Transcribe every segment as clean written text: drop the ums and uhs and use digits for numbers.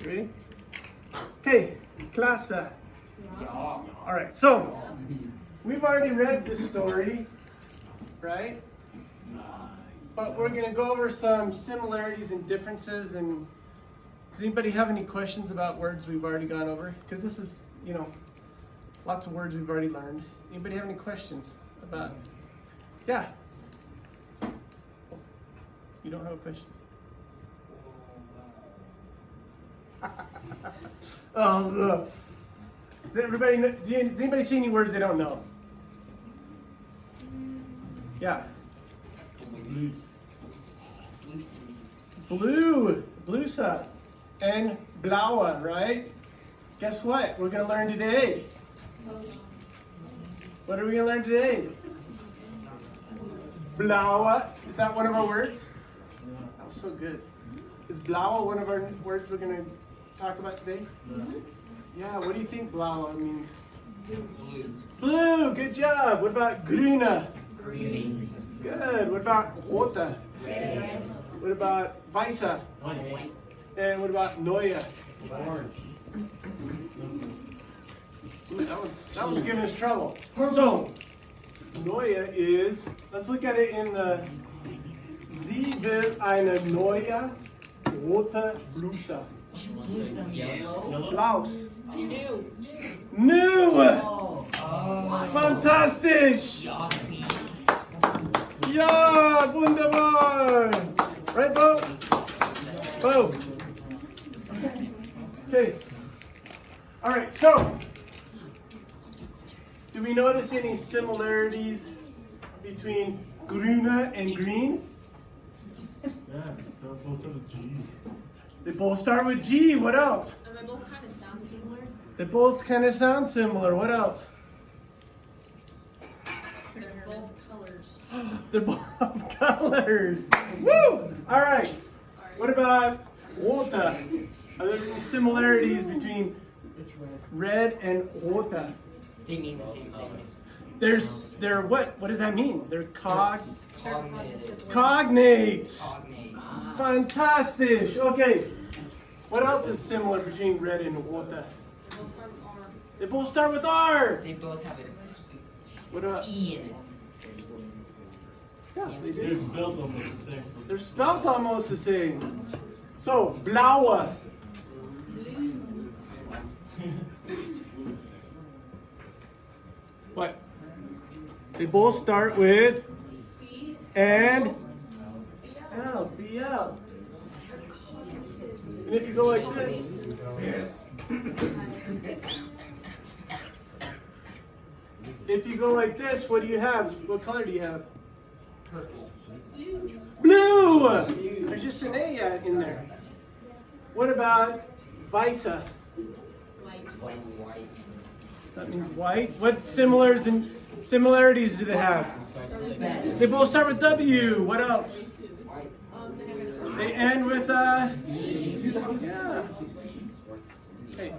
Ready? Okay, Klasse. All right, so we've already read this story, right? But we're going to go over some similarities and differences. And does anybody have any questions about words we've already gone over? Because this is, lots of words we've already learned. Anybody have any questions about? Yeah. You don't have a question? Does anybody see any words they don't know? Yeah. Blue, blusa, and blaue, right? Guess what? We're going to learn today. What are we going to learn today? Blaue. Is that one of our words? That was so good. Is blaue one of our words we're going to talk about today? Yeah, what do you think blaue means? Blue. Blue, good job. What about grüne? Green. Good. What about rote? Red. What about weiße? White. And what about neue? Orange. Ooh, that one's giving us trouble. So, neue is, let's look at it in the, sie will eine neue rote Bluse. Blouse. New. Fantastisch. Ja, wunderbar. Right, Bo? Bo. Okay. All right, so, do we notice any similarities between grüne and green? Yeah, they're both sort of G's. They both start with G. What else? And they both kind of sound similar. They both kind of sound similar. What else? They're both colors. They're both colors. Woo! All right. What about rote? Are there any similarities between red and rote? They mean the same thing. They're what? What does that mean? They're Cognitive. cognates. Cognate. Fantastic. Okay. What else is similar between red and rote? They both start with R. They both have What about? an E in it. Yeah, they They're do. spelled almost the same. They're spelled almost the same. So, blaue. What? They both start with and L, BL. And if you go like this, what do you have? What color do you have? Purple. Blue! There's just an A in there. What about weiße? White. That means white. What similarities do they have? They both start with W. What else? White. They end with yeah. Okay.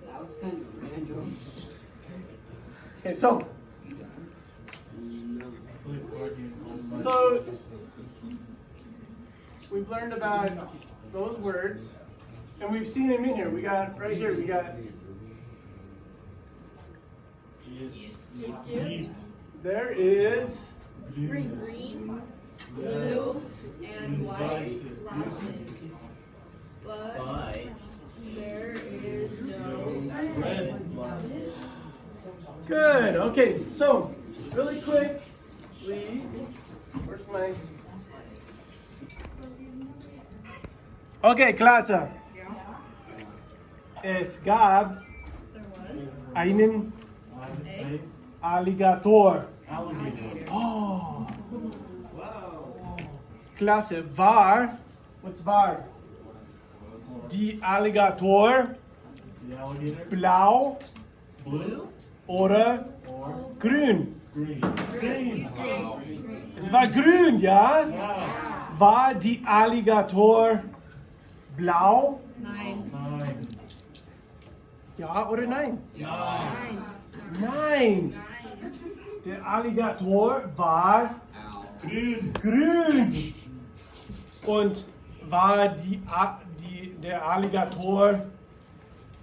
That was kind of random. Okay, so we've learned about those words, and we've seen them in here. We got right here. We got there is Green, blue, and white glasses. But there is no Red. good. Okay, so really quick, where's my? Okay, Klasse. Es gab There was einen A. Alligator. Alligator. Oh. Klasse. War. What's war? Die Alligator The alligator. blau Blue oder or grün? green. green. Es war grün, ja? Yeah. War die Alligator blau? Nine. 9. Ja oder nein? 9. Nein. Der Alligator war Grün. grün. Und war der Alligator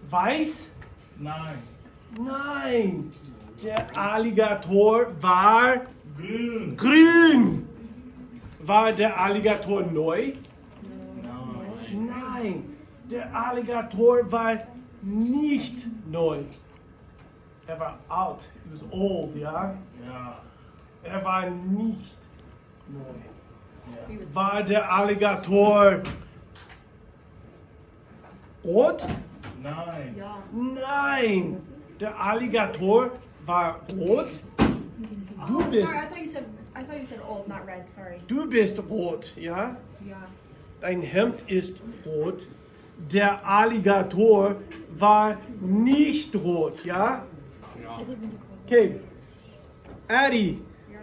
weiß? Nein. Nein, der Alligator war Grün. grün. War der Alligator neu? Nein. Nein, der Alligator war nicht neu. Er war alt, he was old, ja? Ja. Er war nicht neu. Ja. War der Alligator rot? Nein. Ja. Nein, der Alligator war rot. Du bist, Sorry, I thought you said old, not red. Sorry. du bist rot, ja? Ja. Dein Hemd ist rot. Der Alligator war nicht rot, ja? Okay. Adi, Ja.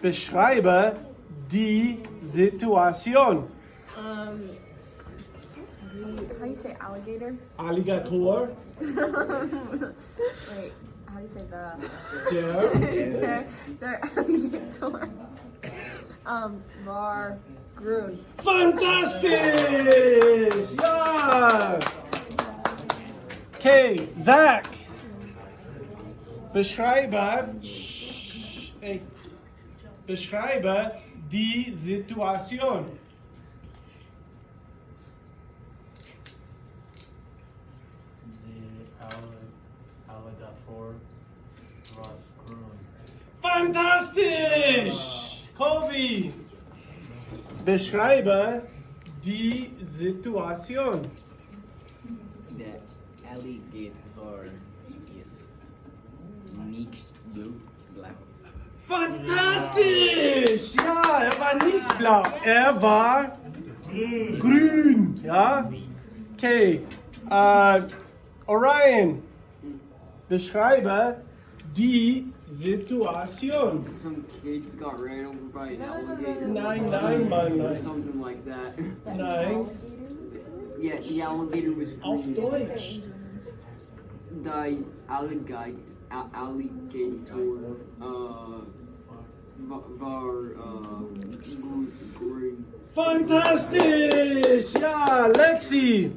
beschreibe die Situation. How do you say alligator? Alligator, Wait, how do you say the? der Der alligator. Var grün. Fantastisch! Ja! Okay, Zach. Beschreibe die Situation. Alligator was grün. Fantastisch! Colby. Beschreibe die Situation. Der Alligator ist nicht blau. Fantastisch! Ja, er war nicht blau, er war grün. Ja? Okay. Orion, beschreibe die Situation. Some kids got ran over by an alligator. Nein, nein, Mann, Or nein. something like that. Nein, Yeah, the alligator was auf green. Deutsch. The alligator green. Fantastisch! Ja, Lexi,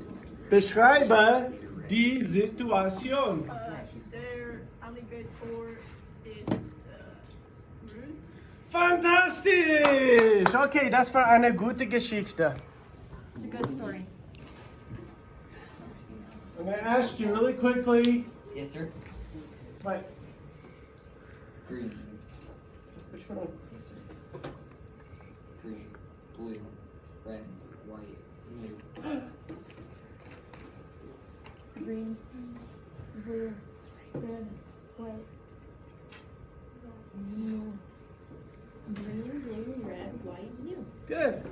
beschreibe die Situation. Der Alligator ist grün. Fantastisch! Okay, das war eine gute Geschichte. It's a good story. I'm going to ask you really quickly, Yes, sir. but Green. which one? Yes, sir. Green, blue, red, white, blue. Green, blue, red, white. New. Green, blue, red, white, new. Good.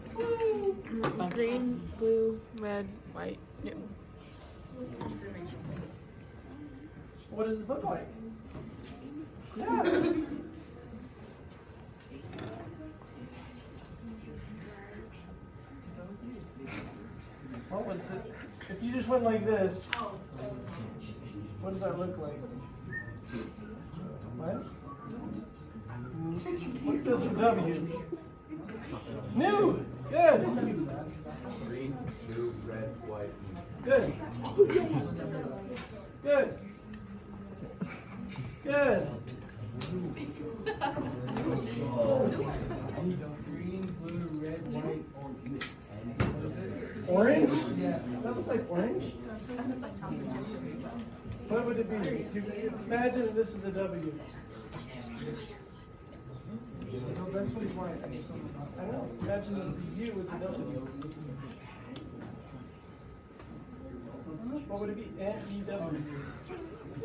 Green, blue, red, white, new. What does this look like? Yeah. What was it? If you just went like this, what does that look like? What? What does a W? New! Good! Green, blue, red, white. Good! Good! Good! Green, blue, red, white, Orange? Yeah. That looks like orange. What would it be? Imagine this is a W. No, that's what he's wearing. I know. Imagine that the U is a W. What would it be? N-E-W. I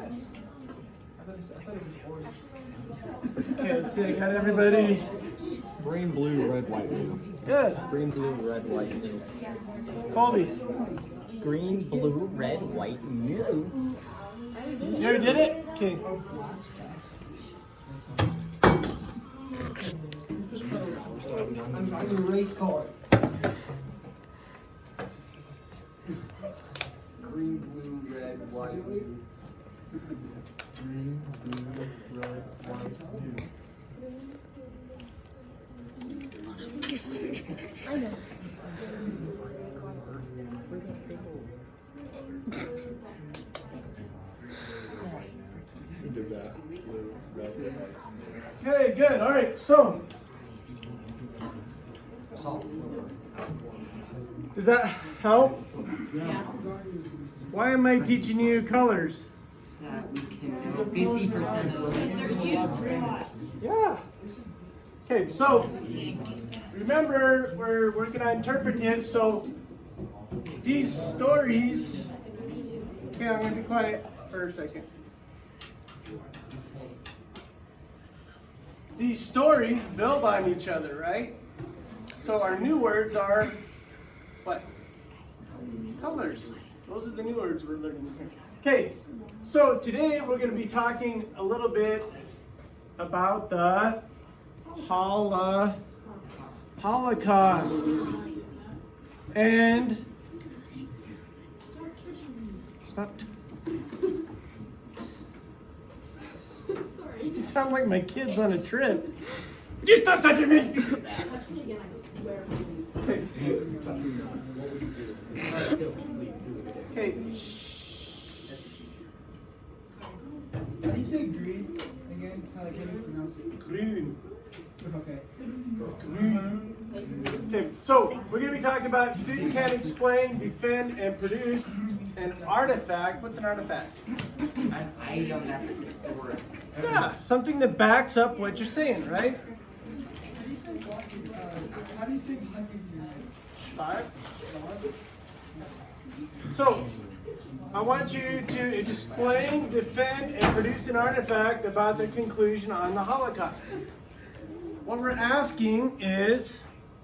thought it was orange. Okay, let's see. I got everybody. Green, blue, red, white, blue. Good. Green, blue, red, white, blue. Colby. Green, blue, red, white, blue. You already did it? Okay. I'm a race car. Green, blue, red, white, blue. Green, blue, red, white, blue. I know. We did that. Okay, good. All right. So, does that help? Yeah. Why am I teaching you colors? So that we can know 50% of the Yeah. Okay, so remember we're working on interpretive, so these stories. Okay, I'm gonna be quiet for a second. These stories build on each other, right? So our new words are what? Colors. Those are the new words we're learning here. Okay, so today we're going to be talking a little bit about the Holocaust. And stop. Sorry. You sound like my kids on a trip. Would you stop touching me? Touch me again, I swear. Okay. Okay. How do you say green again? How can you pronounce it? Grün. Okay. Okay, so we're going to be talking about student can explain, defend, and produce an artifact. What's an artifact? An item that's historic. Yeah, something that backs up what you're saying, right? How do you say So, I want you to explain, defend, and produce an artifact about the conclusion on the Holocaust. What we're asking is,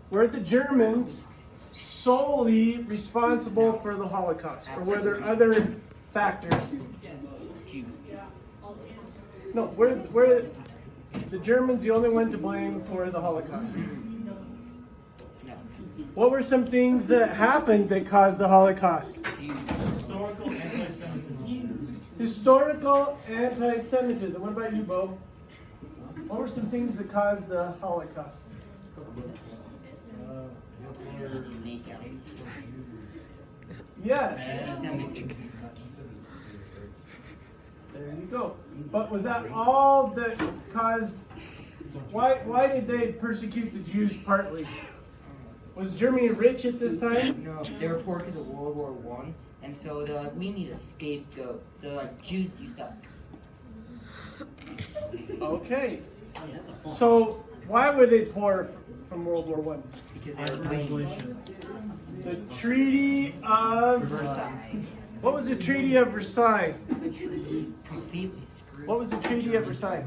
were the Germans solely responsible for the Holocaust? Or were there other factors? No, were the Germans the only one to blame for the Holocaust? What were some things that happened that caused the Holocaust? Historical anti-Semitism. Historical anti-Semitism. What about you, Bo? What were some things that caused the Holocaust? Yes. There you go. But was that all that caused? Why did they persecute the Jews partly? Was Germany rich at this time? No, they were poor because of World War I, and so they're like, we need a scapegoat. So they're like, Jews, you suck. Okay. So why were they poor from World War One? Because they were blamed. The Treaty of Versailles. What was the Treaty of Versailles? Completely screwed. What was the Treaty of Versailles?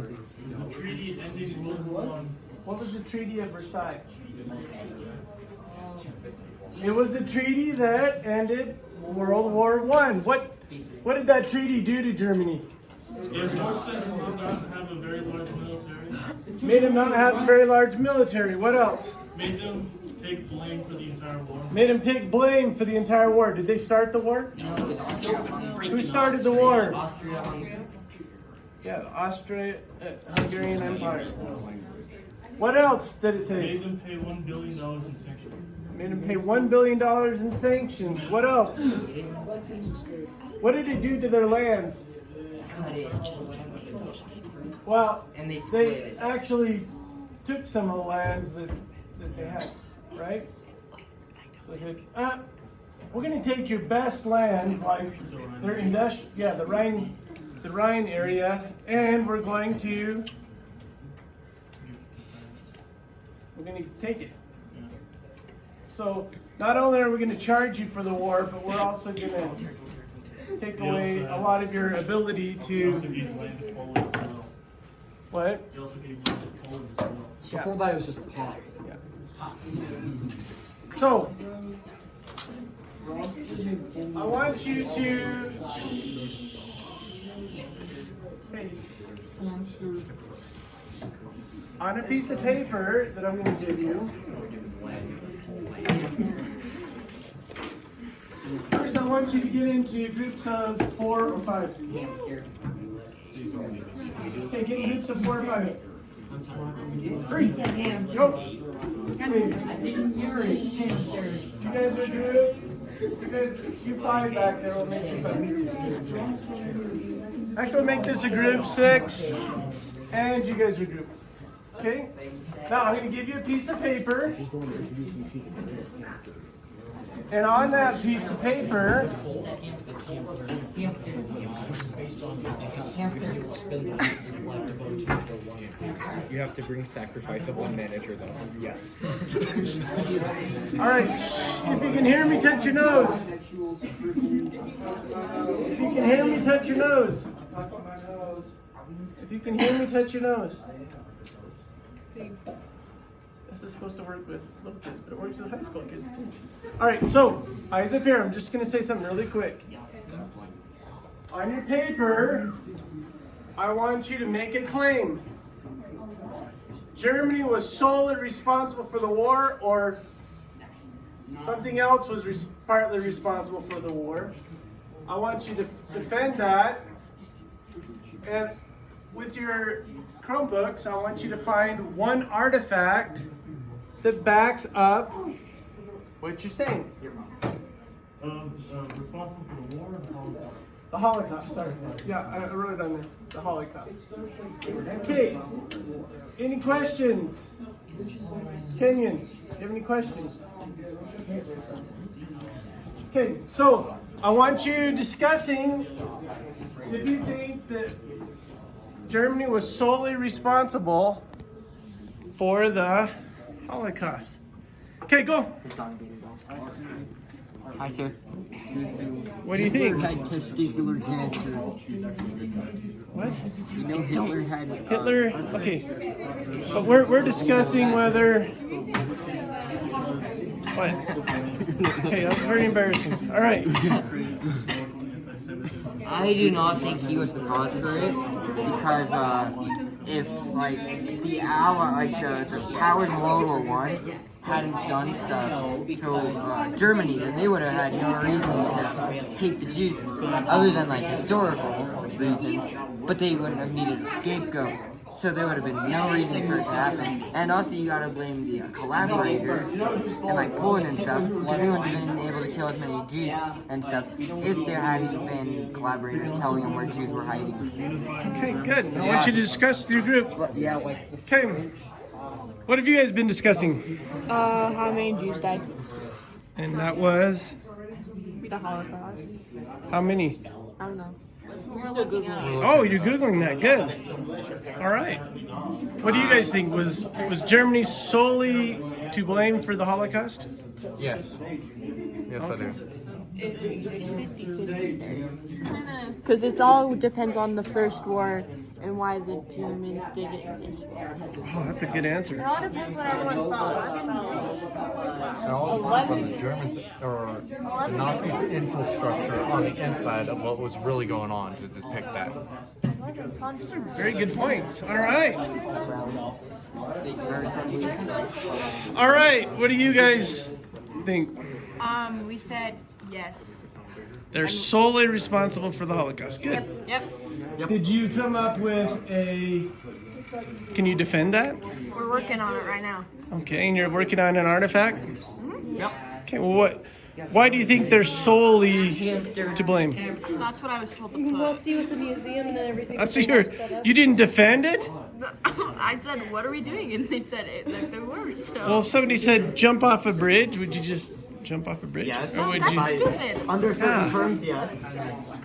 The treaty ending World War I. What was the Treaty of Versailles? It was a treaty that ended World War I. What did that treaty do to Germany? It forced them to not have a very large military. Made them not have a very large military. What else? Made them take blame for the entire war. Made them take blame for the entire war. Did they start the war? No, it was Austria-Hungary. Who started the war? Austria-Hungary. Yeah, the Austro-Hungarian Empire. What else did it say? Made them pay $1 billion in sanctions. Made them pay $1 billion in sanctions. What else? What did it do to their lands? Cut it. Well, And they split they it. actually took some of the lands that they had, right? So they said, we're going to take your best lands, like their industrial, the Rhine area, and we're going to take it. So not only are we going to charge you for the war, but we're also going to take away a lot of your ability They also to gave land to Poland as well. what? They also gave land to Poland as well. Before that, it was just pot. So I want you to on a piece of paper that I'm going to give you. First, I want you to get into groups of 4 or 5. Okay, get in groups of 4 or 5. Hurry! Go! guys are grouped. You five back there will make you five. Actually, we'll make this a group 6, and you guys are grouped. Okay? Now, I'm going to give you a piece of paper. And on that piece of paper, You have to bring sacrifice of one manager, though. Yes. all right, if you can hear me, touch your nose. If you can hear me, touch your nose. If you can hear me, touch your nose. This is supposed to work with little kids, but it works with high school kids too. All right, so eyes up here. I'm just going to say something really quick. On your paper, I want you to make a claim. Germany was solely responsible for the war, or something else was partly responsible for the war. I want you to defend that. And with your Chromebooks, I want you to find one artifact that backs up what you're saying. Responsible for the war and The Holocaust, sorry. Yeah, I wrote it on there. The Holocaust. Okay. Any questions? Kenyans, you have any questions? Okay, so I want you discussing if you think that Germany was solely responsible for the Holocaust. Okay, go. Hi, sir. What do you think? Had testicular cancer. What? You know Hitler had. Hitler? Okay. But we're discussing whether. What? Okay, that's very embarrassing. All right. I do not think he was the cause for it because if like the powers in World War I hadn't done stuff to Germany, then they would have had no reason to hate the Jews other than like historical reasons. But they wouldn't have needed a scapegoat, so there would have been no reason for it to happen. And also, you gotta blame the collaborators and like Poland and stuff, because they wouldn't have been able to kill as many Jews and stuff if there hadn't been collaborators telling them where Jews were hiding. Okay, good. I want you to discuss with your group. Okay. What have you guys been discussing? How many Jews died? And that was The Holocaust. how many? I don't know. We're still Googling. Oh, you're Googling that. Good. All right. What do you guys think? Was Germany solely to blame for the Holocaust? Yes. Yes, I do. Because it all depends on the first war and why the Germans did it. Oh, that's a good answer. It all depends what everyone thought. It all depends on the Germans or the Nazis' infrastructure on the inside of what was really going on to depict that. Very good points. All right. All right. What do you guys think? We said yes. They're solely responsible for the Holocaust. Good. Yep. Did you come up with a... Can you defend that? We're working on it right now. Okay, and you're working on an artifact? Yep. Okay, well, why do you think they're solely to blame? That's what I was told to put. We'll see with the museum and everything. That's you didn't defend it? I said, what are we doing? And they said it, like they were. So. Well, somebody said jump off a bridge. Would you just jump off a bridge? Yes. Or would That's you... stupid. Under certain Yeah. terms, yes.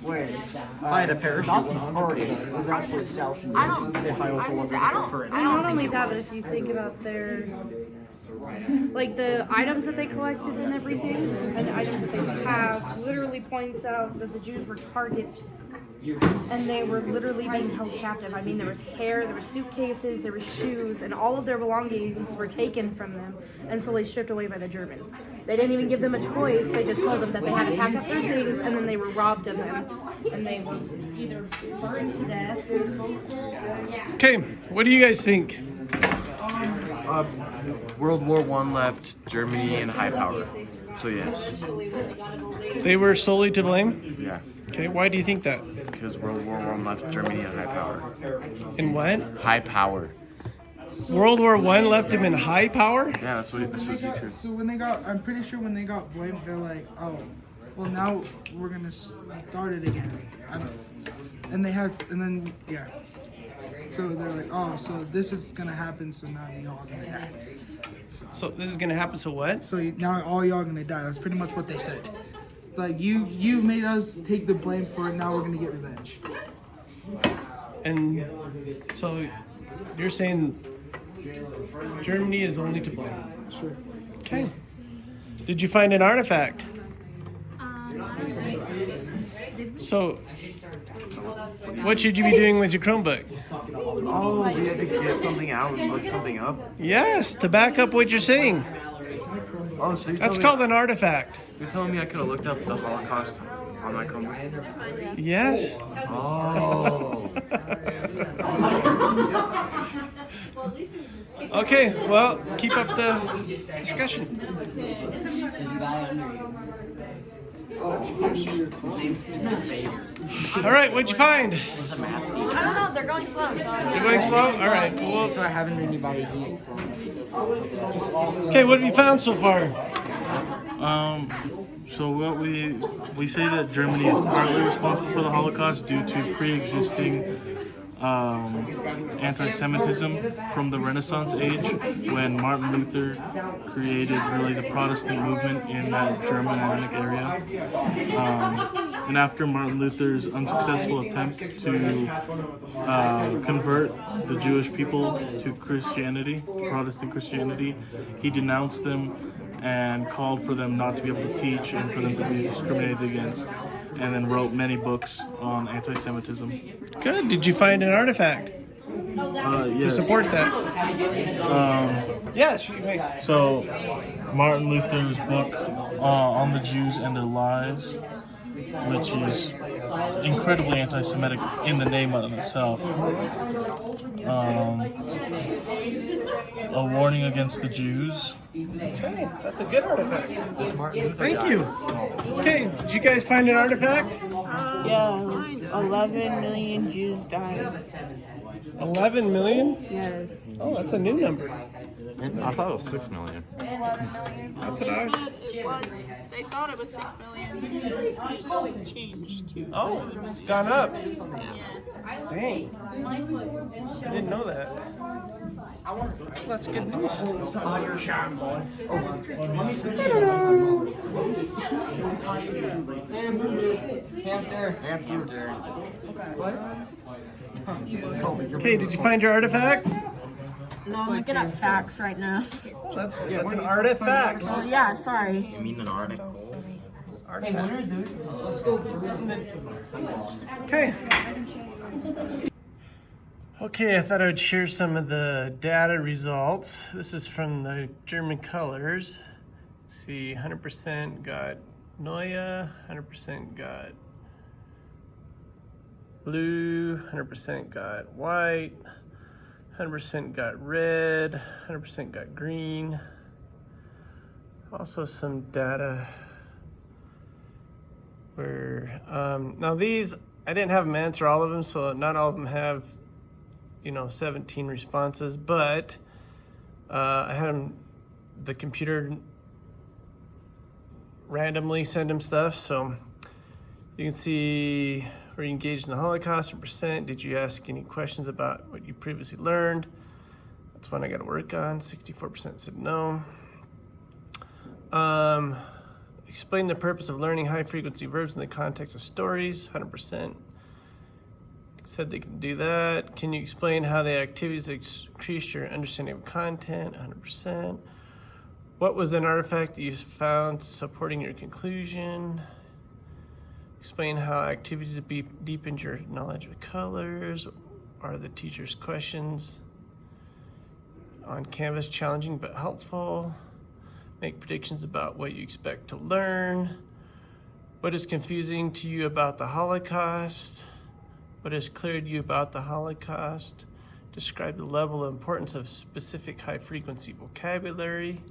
Wait. If I had a parachute. Nazi party was actually established in I don't. if I was the one I don't. for it. I don't Not only think it that, but was. if you think about their, like the items that they collected and everything, and the items that they have, literally points out that the Jews were targets, and they were literally being held captive. I mean, there was hair, there were suitcases, there were shoes, and all of their belongings were taken from them and slowly stripped away by the Germans. They didn't even give them a choice. They just told them that they had to pack up their things, and then they were robbed of them, and they were either burned to death. Okay, what do you guys think? World War I left Germany in high power. So yes. They were solely to blame? Yeah. Okay, why do you think that? Because World War I left Germany in high power. In what? High power. World War I left him in high power? Yeah, that's what this was teaching. So when they got, I'm pretty sure when they got blamed, they're like, oh, well now we're gonna start it again. I don't. And they had, and then yeah. So they're like, oh, so this is gonna happen. So now y'all gonna die. So this is gonna happen, so what? So now all y'all gonna die. That's pretty much what they said. Like you made us take the blame for it. Now we're gonna get revenge. And so you're saying Germany is only to blame? Sure. Okay. Did you find an artifact? So what should you be doing with your Chromebook? Oh, we had to get something out and look something up. Yes, to back up what you're saying. Oh, so That's called an artifact. You're telling me I could have looked up the Holocaust on my Chromebook? Yes. Oh. Okay, well, keep up the discussion. All right, what'd you find? I don't know. They're going slow. So You're going slow? All right. Well, So I haven't anybody used. okay, what have you found so far? So what we say that Germany is partly responsible for the Holocaust due to pre-existing anti-Semitism from the Renaissance age, when Martin Luther created really the Protestant movement in that Germanic area. And after Martin Luther's unsuccessful attempt to convert the Jewish people to Christianity, Protestant Christianity, he denounced them and called for them not to be able to teach and for them to be discriminated against, and then wrote many books on anti-Semitism. Good. Did you find an artifact to Yes. support that? Yes. You may. So, Martin Luther's book on the Jews and their lies, which is incredibly anti-Semitic in the name of itself. A warning against the Jews. Okay, that's a good artifact. Thank you. Okay, did you guys find an artifact? Yeah, 11 million Jews died. 11 million? Yes. Oh, that's a new number. I thought it was 6 million. That's what I was. It was. They thought it was 6 million. It changed to. Oh, it's gone up. Dang. I didn't know that. That's good news. Hamster. Okay, did you find your artifact? no, I'm looking up facts right now. Oh, that's an artifact. Oh yeah, sorry. You mean an article? Artifact. Okay. Okay, I thought I would share some of the data results. This is from the German colors. See, 100% got Neue, 100% got blue, 100% got white, 100% got red, 100% got green. Also some data where, now these, I didn't have them answer all of them, so not all of them have, 17 responses, but I had them, the computer randomly send them stuff, so you can see, were you engaged in the Holocaust, %? Did you ask any questions about what you previously learned? That's one I got to work on. 64% said no. Explain the purpose of learning high-frequency verbs in the context of stories. 100% said they can do that. Can you explain how the activities increased your understanding of content? 100%. What was an artifact that you found supporting your conclusion? Explain how activities deepened your knowledge of colors. Are the teacher's questions on Canvas challenging but helpful? Make predictions about what you expect to learn. What is confusing to you about the Holocaust? What is clear to you about the Holocaust? Describe the level of importance of specific high-frequency vocabulary.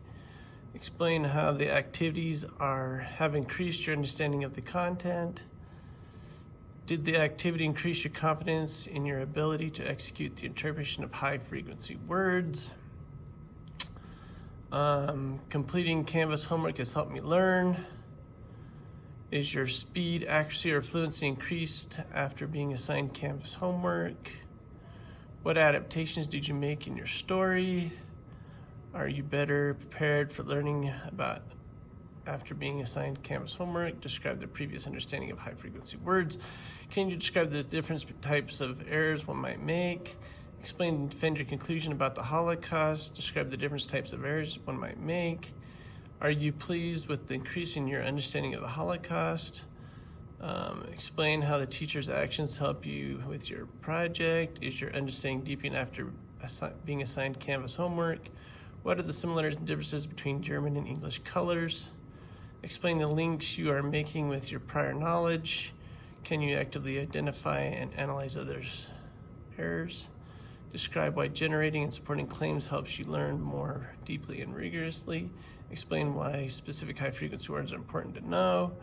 Explain how the activities have increased your understanding of the content. Did the activity increase your confidence in your ability to execute the interpretation of high frequency words? Completing Canvas homework has helped me learn. Is your speed, accuracy, or fluency increased after being assigned Canvas homework? What adaptations did you make in your story? Are you better prepared for learning about after being assigned Canvas homework? Describe the previous understanding of high frequency words. Can you describe the different types of errors one might make? Explain and defend your conclusion about the Holocaust. Describe the different types of errors one might make. Are you pleased with the increase in your understanding of the Holocaust? Explain how the teacher's actions help you with your project. Is your understanding deepening after being assigned Canvas homework? What are the similarities and differences between German and English colors? Explain the links you are making with your prior knowledge. Can you actively identify and analyze others' errors? Describe why generating and supporting claims helps you learn more deeply and rigorously. Explain why specific high-frequency words are important to know.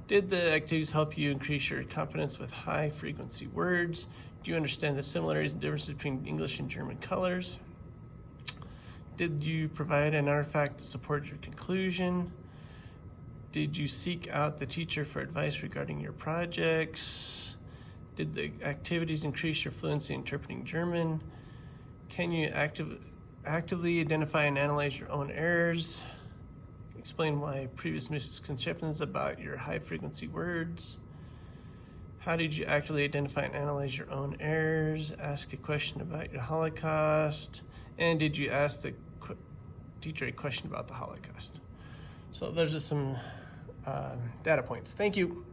Did the activities help you increase your confidence with high-frequency words? Do you understand the similarities and differences between English and German colors? Did you provide an artifact to support your conclusion? Did you seek out the teacher for advice regarding your projects? Did the activities increase your fluency in interpreting German? Can you actively identify and analyze your own errors? Explain why previous misconceptions about your high-frequency words. How did you actively identify and analyze your own errors? Ask a question about your Holocaust. And did you ask the teacher a question about the Holocaust? So those are some data points. Thank you.